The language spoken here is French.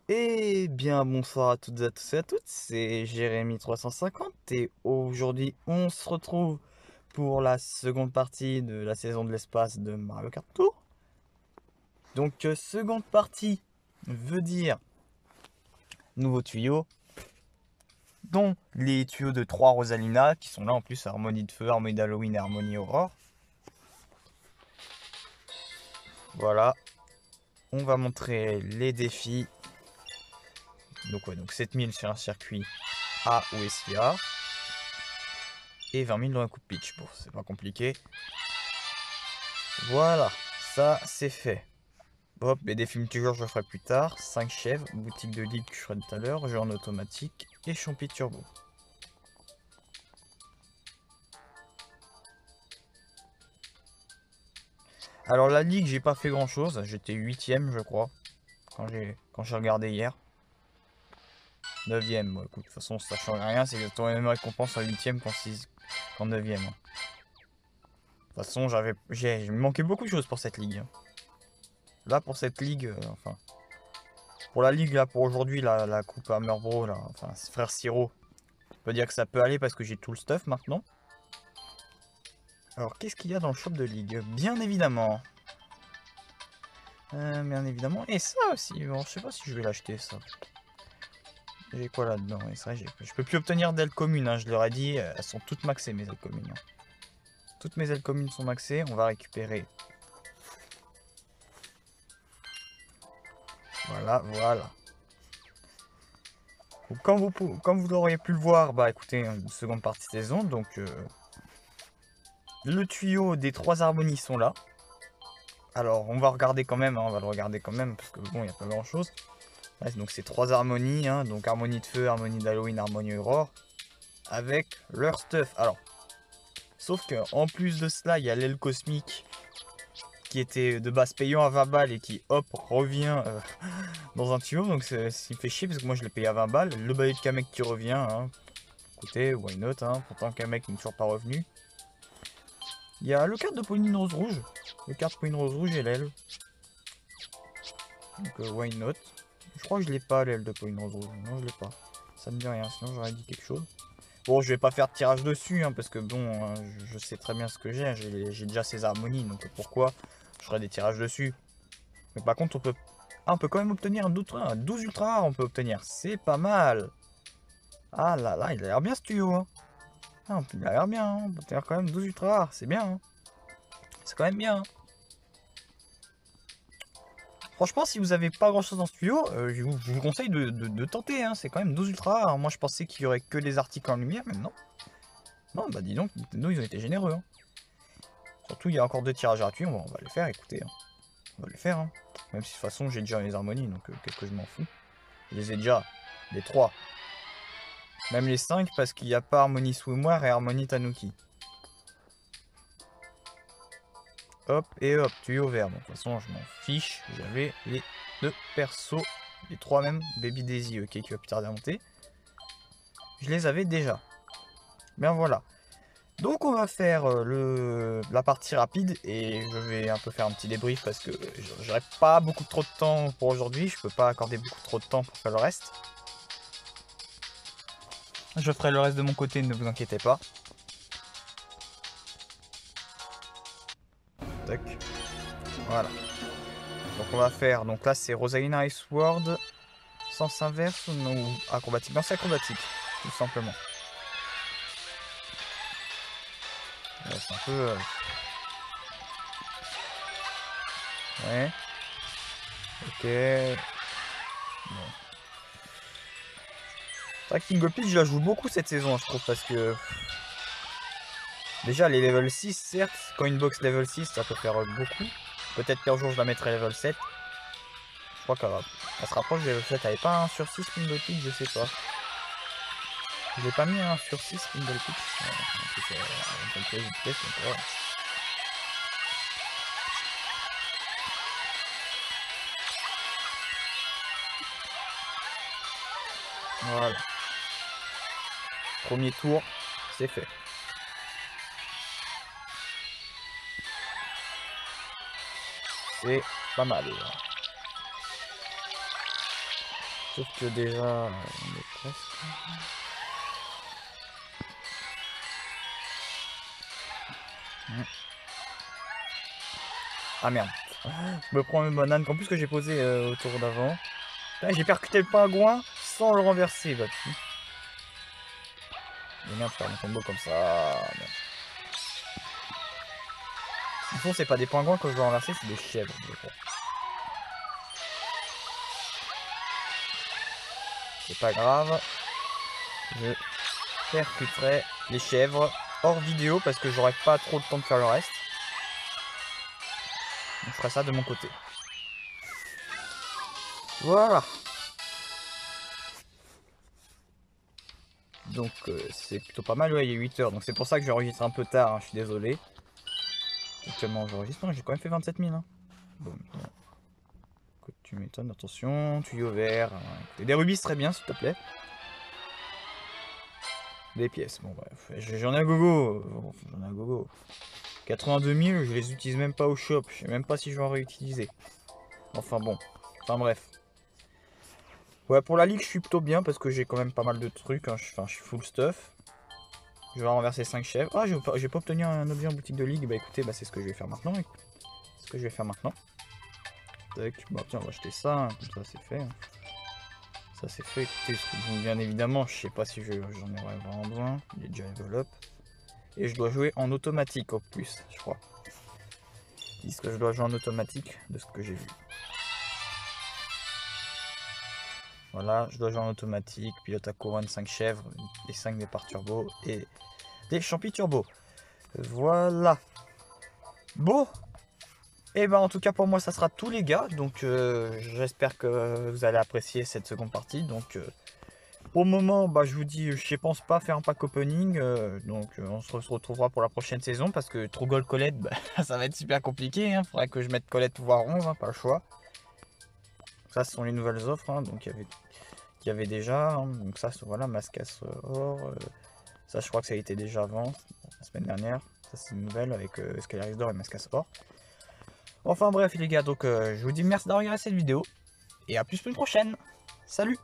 Eh bien, bonsoir à toutes et à tous et à toutes, c'est Jérémy350 et aujourd'hui on se retrouve pour la seconde partie de la saison de l'espace de Mario Kart Tour. Donc, seconde partie veut dire nouveaux tuyaux, dont les tuyaux de 3 Rosalina qui sont là en plus, Harmonie de Feu, Harmonie d'Halloween et Harmonie Aurore. Voilà, on va montrer les défis. Donc, ouais, donc 7000 sur un circuit A ou SIA. Et 20 000 dans un coup de pitch. Bon, c'est pas compliqué. Voilà, ça c'est fait. Hop, et des films toujours je le ferai plus tard. 5 chèvres, boutique de ligue que je ferai tout à l'heure, jeu en automatique et champi turbo. Alors la ligue j'ai pas fait grand chose, j'étais 8ème je crois, quand j'ai regardé hier. 9ème, bon écoute, de toute façon ça change rien, c'est exactement la même récompense en 8ème qu'en 9ème. De toute façon il me manquait beaucoup de choses pour cette ligue. Là pour cette ligue, enfin, pour la ligue là pour aujourd'hui, la coupe Hammer Bro là, enfin frère Siro, on peut dire que ça peut aller parce que j'ai tout le stuff maintenant. Alors, qu'est-ce qu'il y a dans le shop de ligue? Bien évidemment. Bien évidemment. Et ça aussi. Bon, je sais pas si je vais l'acheter, ça. J'ai quoi là-dedans? Et ça, je peux plus obtenir d'ailes communes, hein, je leur ai dit. Elles sont toutes maxées, mes ailes communes, hein. Toutes mes ailes communes sont maxées. On va récupérer. Voilà, voilà. Donc, comme vous l'auriez pu le voir, bah écoutez, une seconde partie de saison. Donc, le tuyau des 3 harmonies sont là. Alors, on va regarder quand même, hein, on va le regarder quand même, parce que bon, il n'y a pas grand-chose. Ouais, donc c'est 3 harmonies, hein, donc harmonie de feu, harmonie d'Halloween, harmonie aurore, avec leur stuff. Alors, sauf que en plus de cela, il y a l'aile cosmique qui était de base payant à 20 balles et qui hop revient dans un tuyau. Donc ça me fait chier parce que moi je l'ai payé à 20 balles. Le balai de Kamek qui revient, hein. Écoutez, why not, hein. Pourtant Kamek n'est toujours pas revenu. Il y a le carte de Pauline Rose Rouge. Le carte de Pauline Rose Rouge et l'aile. Donc why not. Je crois que je l'ai pas l'aile de Pauline Rose Rouge. Non, je l'ai pas. Ça me dit rien, sinon j'aurais dit quelque chose. Bon, je vais pas faire de tirage dessus, hein, parce que bon, je sais très bien ce que j'ai déjà ces harmonies, donc pourquoi je ferai des tirages dessus. Mais par contre, on peut quand même obtenir un 12 ultra rare, on peut obtenir. C'est pas mal. Ah là là, il a l'air bien ce tuyau, hein. Ah, il a l'air bien, hein. On peut obtenir quand même 12 ultra rares, c'est bien, hein. C'est quand même bien, hein. Franchement, si vous avez pas grand chose dans ce tuyau, je vous conseille de tenter, hein. C'est quand même 12 ultra rares. Moi, je pensais qu'il y aurait que des articles en lumière, mais non. Non, bah dis donc, Nintendo, ils ont été généreux, hein. Surtout, il y a encore 2 tirages gratuits, on va les faire, écoutez, hein. On va les faire, hein. Même si de toute façon, j'ai déjà les harmonies, donc qu'est-ce que je m'en fous. Je les ai déjà, les 3. Même les 5, parce qu'il n'y a pas Harmonie Swimwear et Harmonie Tanuki. Hop, et hop, tuyau vert. Bon, de toute façon, je m'en fiche. J'avais les 2 persos, les 3 même, Baby Daisy, ok, qui va plus tarder à monter. Je les avais déjà. Bien voilà. Donc on va faire la partie rapide et je vais un peu faire un petit débrief parce que j'aurai pas beaucoup trop de temps pour aujourd'hui. Je peux pas accorder beaucoup trop de temps pour faire le reste. Je ferai le reste de mon côté, ne vous inquiétez pas. Tac. Voilà. Donc on va faire, donc là c'est Rosalina Ice World, sens inverse ou non, acrobatique. Non, c'est acrobatique, tout simplement. C'est un peu... Ouais. Ok. Bon. C'est vrai que King of Peach, je la joue beaucoup cette saison, je trouve, parce que... Déjà, les level 6, certes, quand une box level 6, ça peut faire beaucoup. Peut-être qu'un jour, je la mettrai level 7. Je crois qu'elle se rapproche de level 7. Elle n'avait pas un sur 6 King of Peach, je sais pas. Je l'ai pas mis un sur 6 King of Peach. Voilà. Premier tour, c'est fait. C'est pas mal. Sauf que déjà, on est presque... Ah merde. Je me prends une banane qu'en plus que j'ai posé au tour d'avant. J'ai percuté le pingouin sans le renverser. Bah, mais merde, faire un combo comme ça. Merde. Au fond, c'est pas des pingouins que je dois renverser, c'est des chèvres. C'est pas grave. Je percuterai les chèvres hors vidéo parce que j'aurai pas trop le temps de faire le reste. Donc, je ferai ça de mon côté. Voilà. Donc c'est plutôt pas mal, ouais, il est 8 h. Donc c'est pour ça que j'enregistre un peu tard, hein, je suis désolé. Actuellement j'enregistre, j'ai quand même fait 27 000. Hein. Bon, écoute, tu m'étonnes, attention, tuyau vert. Et des rubis, très bien, s'il te plaît. Des pièces, bon bref, j'en ai un gogo. J'en ai un gogo. 82 000, je les utilise même pas au shop, je sais même pas si je vais en réutiliser. Enfin bon, enfin bref. Ouais, pour la ligue, je suis plutôt bien parce que j'ai quand même pas mal de trucs. Hein. Je suis full stuff. Je vais renverser 5 chèvres. Ah, j'ai pas obtenu un objet en boutique de ligue. Bah écoutez, bah, c'est ce que je vais faire maintenant. C'est ce que je vais faire maintenant. Tac, bah tiens, on va acheter ça. Hein. Comme ça, c'est fait. Hein. Ça, c'est fait. Écoutez, bien évidemment, je sais pas si j'en aurais vraiment besoin. Il est déjà level up. Et je dois jouer en automatique au plus, je crois. Ils disent que je dois jouer en automatique de ce que j'ai vu. Voilà, je dois jouer en automatique, pilote à couronne, 5 chèvres, les 5 départs turbo et des champis turbo. Voilà. Bon. Et ben en tout cas pour moi ça sera tout les gars. Donc j'espère que vous allez apprécier cette seconde partie. Donc pour le moment bah, je vous dis je pense pas faire un pack opening. Donc on se retrouvera pour la prochaine saison. Parce que Trougold Colette bah, ça va être super compliqué. Hein. Faudrait que je mette Colette pouvoir 11, hein, pas le choix. Ça ce sont les nouvelles offres. Hein. Donc il y avait déjà. Hein. Donc ça voilà, Mascasse or. Ça je crois que ça a été déjà avant la semaine dernière. Ça c'est une nouvelle avec Scalaris d'or et Mascasse or. Enfin bref les gars, donc je vous dis merci d'avoir regardé cette vidéo. Et à plus pour une prochaine. Salut!